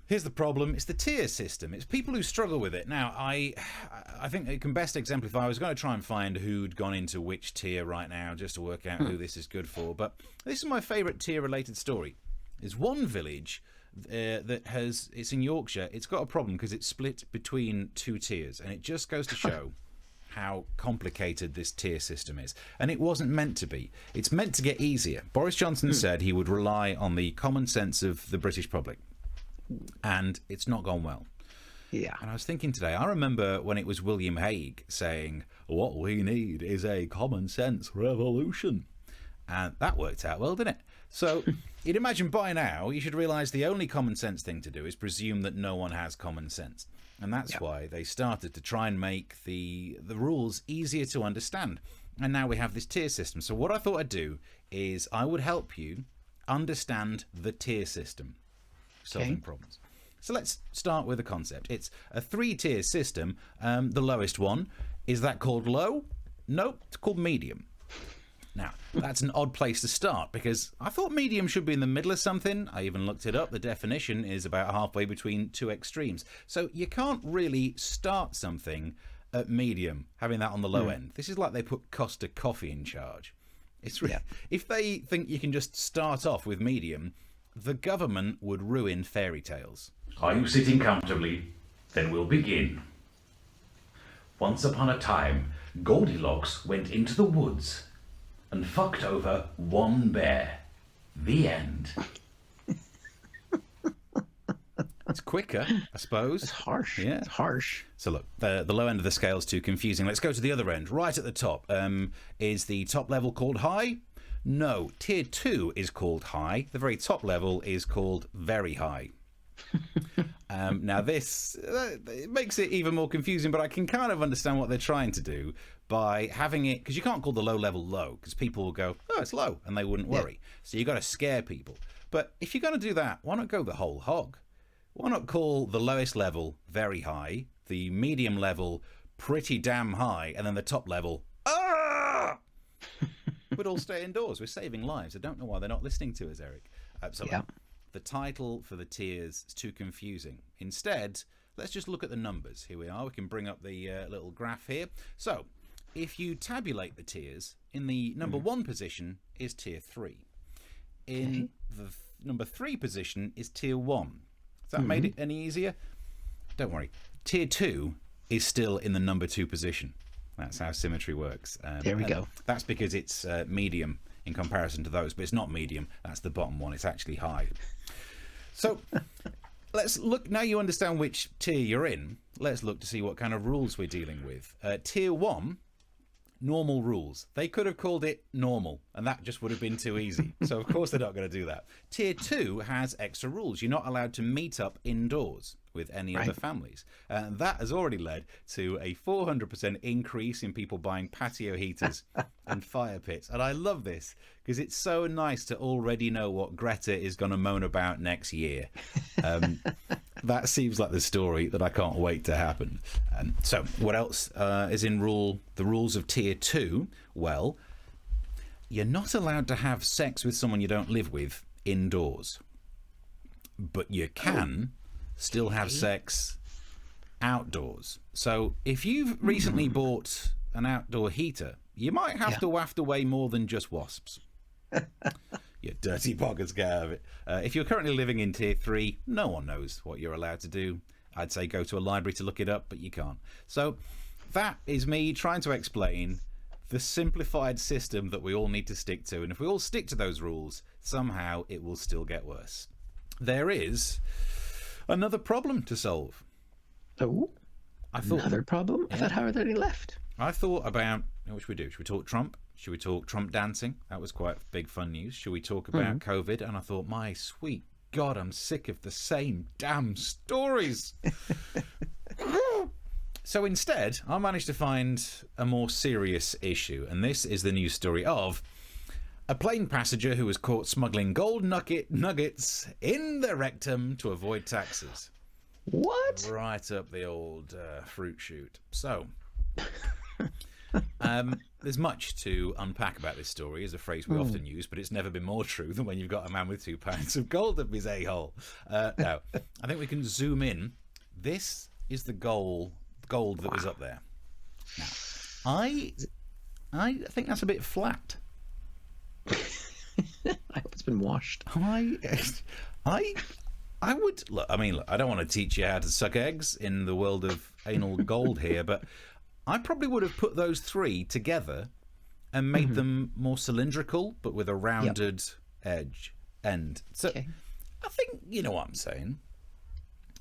Here's the problem. It's the tier system. It's people who struggle with it. Now, I think it can best exemplify. I was going to try and find who'd gone into which tier right now just to work out who this is good for. But this is my favourite tier-related story. There's one village it's in Yorkshire. It's got a problem because it's split between two tiers. And it just goes to show how complicated this tier system is. And it wasn't meant to be. It's meant to get easier. Boris Johnson said he would rely on the common sense of the British public. And it's not gone well. Yeah. And I was thinking today, I remember when it was William Hague saying, what we need is a common sense revolution. And that worked out well, didn't it? So you'd imagine by now you should realise the only common sense thing to do is presume that no one has common sense. And that's why they started to try and make the rules easier to understand. And now we have this tier system. So what I thought I'd do is I would help you understand the tier system. Solving problems. So let's start with the concept. It's a 3-tier system. The lowest one, is that called low? Nope, it's called medium. Now, that's an odd place to start because I thought medium should be in the middle of something. I even looked it up. The definition is about halfway between two extremes. So you can't really start something at medium, having that on the low end. This is like they put Costa Coffee in charge. It's really, if they think you can just start off with medium, the government would ruin fairy tales. Are you sitting comfortably? Then we'll begin. Once upon a time, Goldilocks went into the woods and fucked over one bear. The end. It's quicker, I suppose. It's harsh. Yeah. It's harsh. So look, the low end of the scale is too confusing. Let's go to the other end. Right at the top. Is the top level called high? No, tier 2 is called high. The very top level is called very high. Now this it makes it even more confusing, but I can kind of understand what they're trying to do by having it, because you can't call the low level low, because people will go, oh, it's low, and they wouldn't worry. So you got to scare people. But if you're going to do that, why not go the whole hog? Why not call the lowest level very high, the medium level pretty damn high, and then the top level, ah! We'd all stay indoors. We're saving lives. I don't know why they're not listening to us, Eric. The title for the tiers is too confusing. Instead, let's just look at the numbers. Here we are. We can bring up the little graph here. So, if you tabulate the tiers, in the number 1 position is tier 3. In the number 3 position is tier 1. Has that made it any easier? Don't worry. Tier 2 is still in the number 2 position. That's how symmetry works. There we go. That's because it's medium in comparison to those, but it's not medium. That's the bottom one. It's actually high. So let's look. Now you understand which tier you're in. Let's look to see what kind of rules we're dealing with. Tier 1, normal rules. They could have called it normal, and that just would have been too easy. So of course they're not going to do that. Tier 2 has extra rules. You're not allowed to meet up indoors with any other families. That has already led to a 400% increase in people buying patio heaters and fire pits. And I love this because it's so nice to already know what Greta is going to moan about next year. That seems like the story that I can't wait to happen. So what else is in the rules of tier 2? Well, you're not allowed to have sex with someone you don't live with indoors, but you can still have sex outdoors. So if you've recently bought an outdoor heater, you might have to waft away more than just wasps. You dirty pockets, get out of it. If you're currently living in tier 3, no one knows what you're allowed to do. I'd say go to a library to look it up, but you can't. So that is me trying to explain the simplified system that we all need to stick to. And if we all stick to those rules, somehow it will still get worse. There is another problem to solve. Oh, another problem? I thought how are there any left? I thought about, what should we do? Should we talk Trump? Should we talk Trump dancing? That was quite big fun news. Should we talk about COVID? And I thought, my sweet God, I'm sick of the same damn stories. So instead, I managed to find a more serious issue. And this is the news story of a plane passenger who was caught smuggling gold nuggets in the rectum to avoid taxes. What? Right up the old fruit chute. So, There's much to unpack about this story, is a phrase we often use, but it's never been more true than when you've got a man with 2 pounds of gold up his a-hole. Now, I think we can zoom in. This is the gold that was up there. Now, I think that's a bit flat. I hope it's been washed. I would look. I mean, look, I don't want to teach you how to suck eggs in the world of anal gold here, but I probably would have put those 3 together and made them more cylindrical, but with a rounded edge end. So I think you know what I'm saying.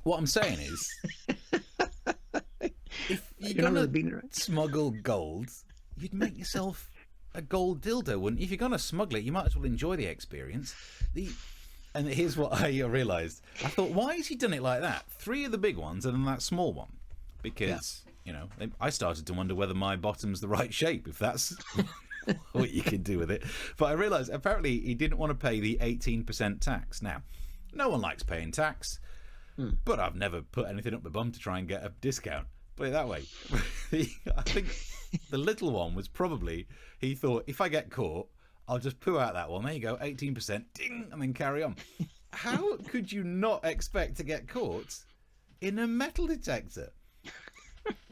What I'm saying is, if you're gonna smuggle gold, you'd make yourself a gold dildo, wouldn't you? If you're gonna smuggle it, you might as well enjoy the experience. And here's what I realised. I thought, why has he done it like that? 3 of the big ones and then that small one. Because, you know, I started to wonder whether my bottom's the right shape, if that's what you can do with it. But I realised, apparently, he didn't want to pay the 18% tax. Now, no one likes paying tax, but I've never put anything up my bum to try and get a discount. Put it that way. I think the little one was probably, he thought, if I get caught, I'll just poo out that one. There you go, 18%, ding, and then carry on. How could you not expect to get caught in a metal detector?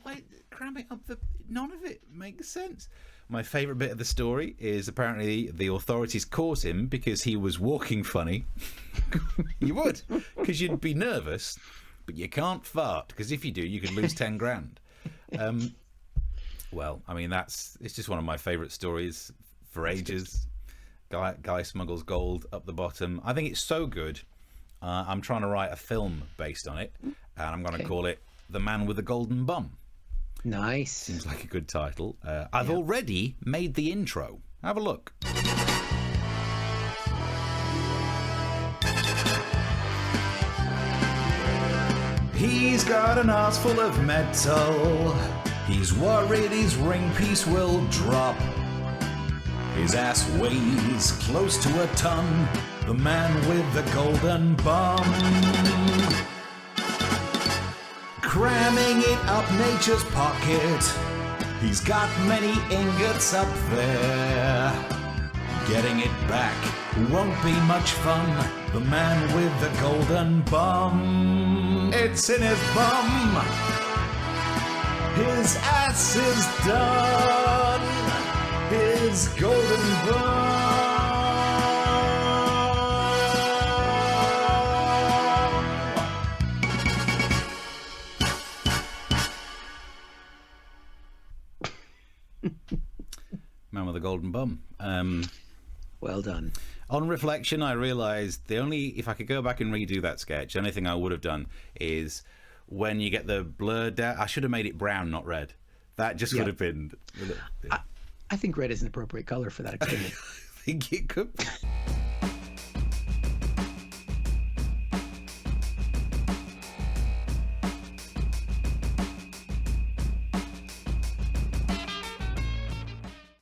Like, cram it up none of it makes sense. My favourite bit of the story is apparently the authorities caught him because he was walking funny. You would, because you'd be nervous, but you can't fart, because if you do, you could lose 10 grand. Well, I mean, it's just one of my favourite stories for ages. Guy smuggles gold up the bottom. I think it's so good. I'm trying to write a film based on it, and I'm going to call it The Man with the Golden Bum. Nice. Seems like a good title. I've already made the intro. Have a look. He's got an arse full of metal. He's worried his ring piece will drop. His ass weighs close to a ton. The man with the golden bum. Cramming it up nature's pocket. He's got many ingots up there. Getting it back won't be much fun. The man with the golden bum. It's in his bum. His ass is done. His golden bum. Man with a golden bum. Well done. On reflection, I realised if I could go back and redo that sketch, the only thing I would have done is when you get the blurred out, I should have made it brown, not red. That just would have been. I think red is an appropriate color for that experiment. I think it could.